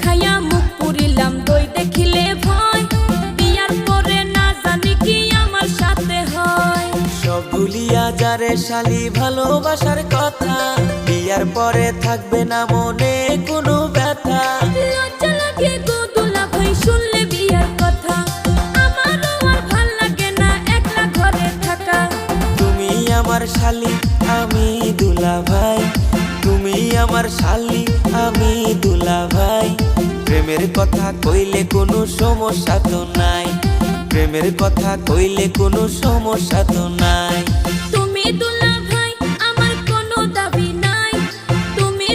খাইয়া মুখ পুরিলাম দই দেখিলে ভয়, বিয়ার পরে না জানি কি আমার সাথে হয়। সব ভুলিয়া যারে শালি ভালোবাসার কথা, বিয়ার পরে থাকবে না মনে কোনো ব্যথা। লজ্জা লাগে গো দুলা ভাই শুনলে বিয়ার কথা, আমারও আর ভাল লাগে না একলা ঘরে থাকা। তুমি আমার শালি আমি দুলা ভাই, তুমি আমার শালি আমি দুলা ভাই। প্রেমের কথা কইলে কোনো সমস্যা তো নাই, প্রেমের কথা কইলে কোনো সমস্যা তো নাই। তুমি দুলা ভাই আমার কোনো দাবি নাই, তুমি